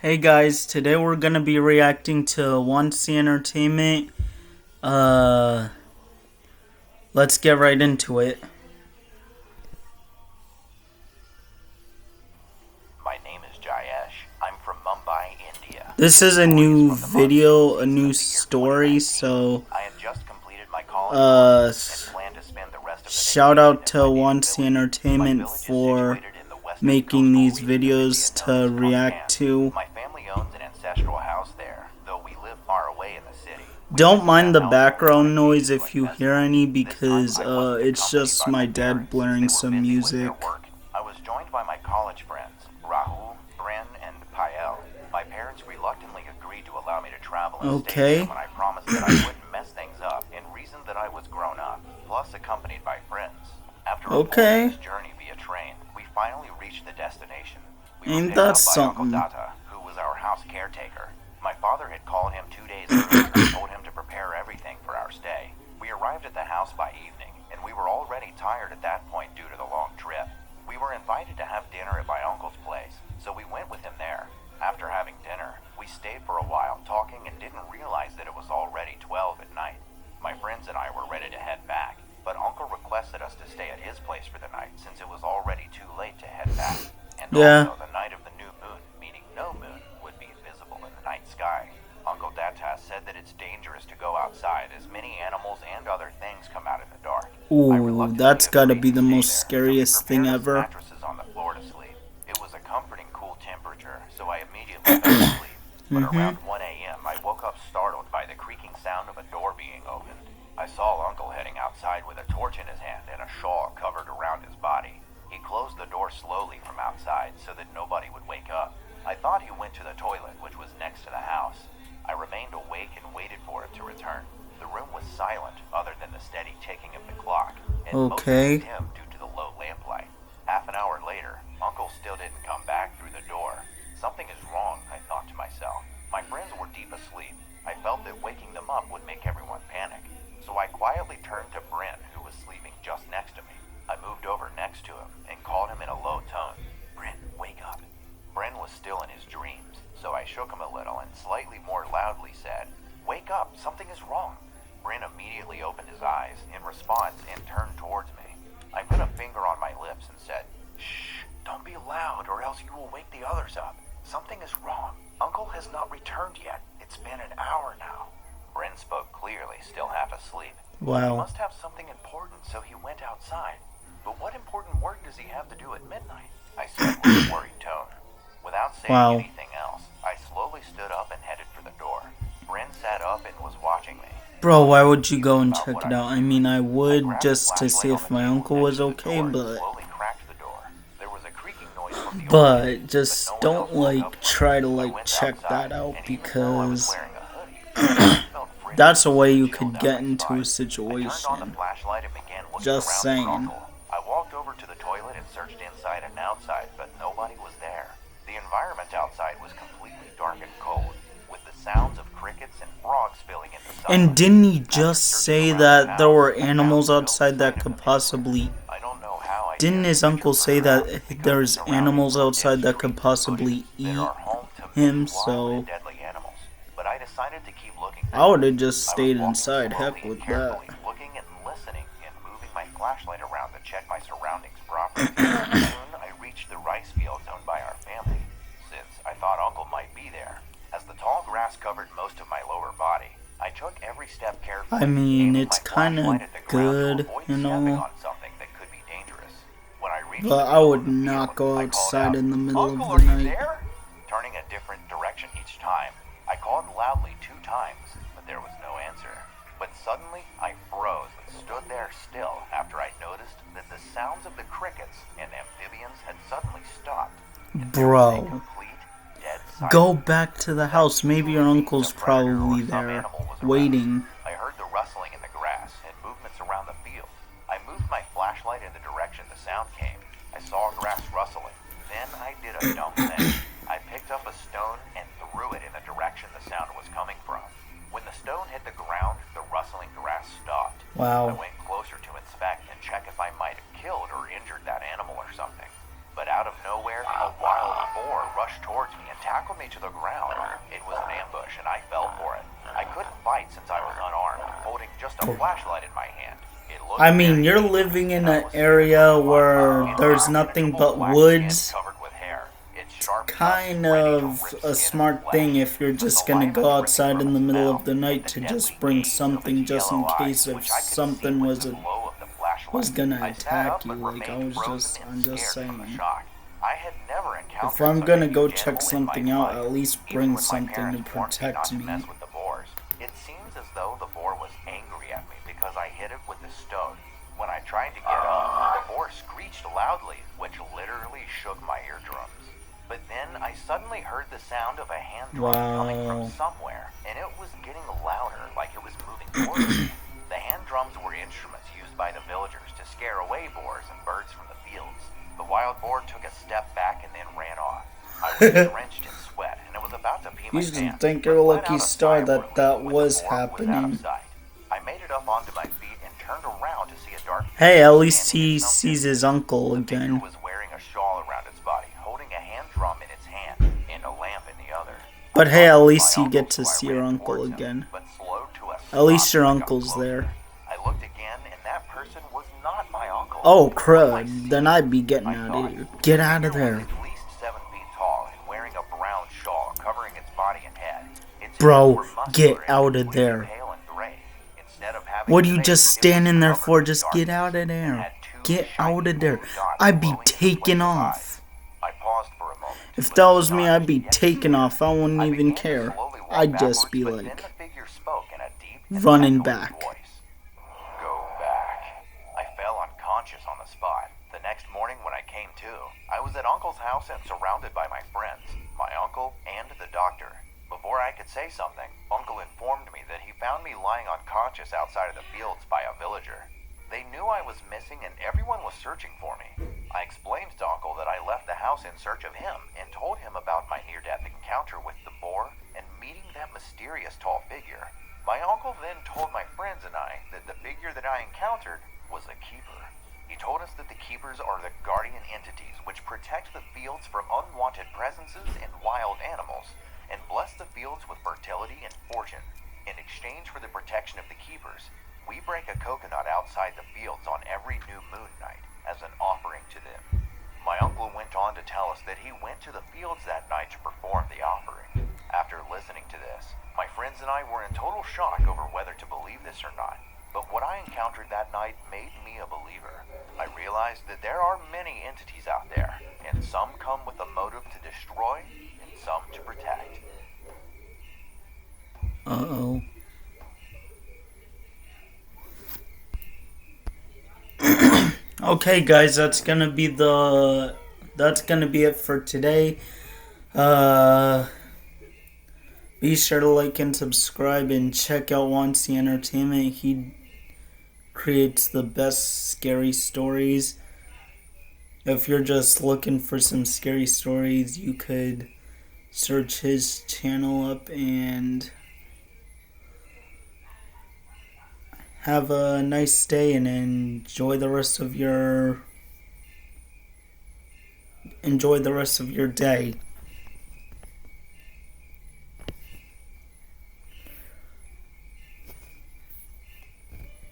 Hey guys, today we're gonna be reacting to 1C Entertainment. Uh, let's get right into it. My name is Jayesh. I'm from Mumbai, India. This is a new video, a new story, so I had just completed my college uh, and planned to spend the rest of the shout vacation out in to my native 1C village. My Entertainment village is for situated in the western making coastal these region of India videos known to as react Konkan. to. My family owns an ancestral house there, though we live far away in the city. We Don't visit mind that the house only on background noise occasion to if you invest hear in it. any, This time because I wasn't it's accompanied just by my my dad parents, as they blaring were some busy with their music. work. I was joined by my college friends, Rahul, Bren, and Payel. My parents reluctantly agreed to allow me to travel and stay there Okay. when I promised that I wouldn't mess things up and reasoned that I was grown up, plus accompanied by friends. After a full Okay. day's journey via train, we finally reached the destination. We were Ain't picked that up by Uncle something? Data, who was our house caretaker. My father had called him 2 days earlier and told him to prepare everything for our stay. We arrived at the house by evening, and we were already tired at that point due to the long trip. We were invited to have dinner at my uncle's place, so we went with him there. After having dinner, we stayed for a while talking and didn't realize that it was already 12 at night. My friends and I were ready to head back, but Uncle requested us to stay at his place for the night since it was already too late to head back. And Yeah. also the night of the new moon, meaning no moon, would be visible in the night sky. Uncle Data said that it's dangerous to go outside as many animals and other things come out in the dark. I Ooh, reluctantly that's gotta agreed be to the stay most there, scariest so we thing prepared us ever. mattresses on the floor to sleep. It was a comforting cool temperature, so I immediately fell asleep. But around 1 a.m., I woke up startled by the creaking sound of a door being opened. I saw Uncle heading outside with a torch in his hand and a shawl covered around his body. He closed the door slowly from outside so that nobody would wake up. I thought he went to the toilet, which was next to the house. I remained awake and waited for him to return. The room was silent, other than the steady ticking of the clock, and mostly Okay. dim due to the low lamplight. Half an hour later, Uncle still didn't come back through the door. Something is wrong, I thought to myself. My friends were deep asleep. I felt that waking them up would make everyone panic. So I quietly turned to Bryn, who was sleeping just next to me. I moved over next to him and called him in a low tone. Bryn, wake up. Bryn was still in his dreams, so I shook him a little and slightly more loudly said, "Wake up, something is wrong." Bryn immediately opened his eyes in response and turned towards me. I put a finger on my lips and said, "Shh, don't be loud or else you will wake the others up. Something is wrong. Uncle has not returned yet. It's been an hour now." Bryn spoke clearly, still half asleep. He Wow. must have something important, so he went outside. But what important work does he have to do at midnight? I said with a worried tone. Without saying Wow. anything else, I slowly stood up and headed for the door. Bryn sat up and was watching me. Bro, why would you go and About check what it I out? was I mean, I I would grabbed a just to see flashlight on if the my table uncle next was to the okay, door and but slowly cracked the door. There was a creaking noise from the opening, but just but no one else don't woke like up from try it. to I like went check outside, that out, and even though I was because wearing a hoodie, I felt frigid that's a way and you chill could down get my into a spine. I turned on the situation. flashlight and began looking Just around for saying. Uncle. I walked over to the toilet and searched inside and outside, but nobody was there. The environment outside was completely dark and cold, with the sounds of crickets and frogs filling in the And silence. didn't he After just searching say around the that there house, were I found animals no outside that sign of could him anywhere. possibly... I don't know how I Didn't dared his to venture uncle say further out that because the there's surroundings animals were a dead outside that street could and wooded possibly that eat are home to him? many wild and So deadly animals. But I decided to keep looking I would forward. have just I was stayed walking inside. slowly Heck and with that. carefully, looking and listening and moving my flashlight around to check my surroundings properly. Soon I reached the rice fields owned by our family, since I thought Uncle might be there. As the tall grass covered most of my lower body, I took every step carefully, I mean, aiming it's my kind of flashlight at the ground to good, avoid you stepping know, on something that could be dangerous. When I reached but the I middle would of the field, not go I called outside out, in the middle of "Uncle, the are you night. there?" Turning a different direction each time, I called loudly 2 times, but there was no answer. But suddenly, I froze and stood there still after I noticed that the sounds of the crickets and amphibians had suddenly stopped. And there was a Bro, complete, dead go silence. back to the That house. Maybe easily your means uncle's a predator or probably some there, animal was around. waiting. I heard the rustling in the grass and movements around the field. I moved my flashlight in the direction the sound came. I saw grass rustling. Then I did a dumb thing. I picked up a stone and threw it in the direction the sound was coming from. When the stone hit the ground, the rustling grass stopped. I Wow. went closer to inspect and check if I might have killed or injured that animal or something. But out of nowhere, a wild boar rushed towards me and tackled me to the ground. It was an ambush, and I fell for it. I couldn't fight since I was unarmed, holding just a flashlight in my hand. It looked I mean, very you're evil, living in and I an was area seriously where horrified. there's Its nothing impenetrable but black woods. skin covered with hair. Its sharp Kind tusks ready to of rip a skin smart and thing flesh. if you're just The gonna lion go was outside dripping in the from its middle mouth, of the night the to deadly just bring gaze of something its just in yellow case eyes, if which I could see something with was the glow of the flashlight. was gonna I sat attack up you. but Like I remained was frozen and I'm just scared from the saying. shock. I had never encountered If I'm such a gonna go huge check animal in something my out, life. at least Even bring when my something to parents warned me not protect to me. mess with the boars. It seems as though the boar was angry at me because I hit it with the stone. When I tried to get up, the boar screeched loudly, which literally shook my eardrums. But then I suddenly heard the sound of a hand drum coming from Wow. somewhere, and it was getting louder, like it was moving towards me. The hand drums were instruments used by the villagers to scare away boars and birds from the fields. The wild boar took a step back and then ran off. I was drenched in sweat, and it was about to pee my You should pants. thank but your let lucky out a star sigh of that relief that when the was boar out of happening. sight. I made it up onto my feet and turned around to see a dark Hey, figure at least standing he in some sees distance. his uncle The figure again. was wearing a shawl around its body, holding a hand drum in its hand and a lamp in the other. But I hey, thought at it was least my you get uncle, to so I see your ran uncle towards him, again. but slowed to a At least stop your as I got uncle's closer. there. I looked again, and that person was not my uncle. Oh What was I crud! Then seeing? I'd be getting I out thought. of here. Get The out of figure there, was at least 7 feet tall and wearing a brown shawl covering its body and head. Its bro. hands were Get muscular and out of completely there. pale and gray. Instead of having What are you face, just it was standing there covered for? with Just get darkness out of and there. had 2 Get out shiny of there. blue dots I'd be glowing in the taking place of off. eyes. I paused for a moment. If was that was me, I'd astonished be yet taking scared. off. I wouldn't I even began to care. slowly walk I'd just backwards, be but then like the figure spoke in a deep and running echoing back. voice. Go back. I fell unconscious on the spot. The next morning when I came to, I was at Uncle's house and surrounded by my friends, my uncle, and the doctor. Before I could say something, Uncle informed me that he found me lying unconscious outside of the fields by a villager. They knew I was missing and everyone was searching for me. I explained to Uncle that I left the house in search of him and told him about my near-death encounter with the boar and meeting that mysterious tall figure. My uncle then told my friends and I that the figure that I encountered was a keeper. He told us that the keepers are the guardian entities which protect the fields from unwanted presences and wild animals, and bless the fields with fertility and fortune. In exchange for the protection of the keepers, we break a coconut outside the fields on every new moon night as an offering to them. My uncle went on to tell us that he went to the fields that night to perform the offering. After listening to this, my friends and I were in total shock over whether to believe this or not. But what I encountered that night made me a believer. I realized that there are many entities out there, and some come with a motive to destroy, and some to protect. Uh-oh. Okay, guys, that's gonna be it for today. Be sure to like and subscribe and check out Wancy Entertainment. He creates the best scary stories. If you're just looking for some scary stories, you could search his channel up and have a nice day and enjoy the rest of your day.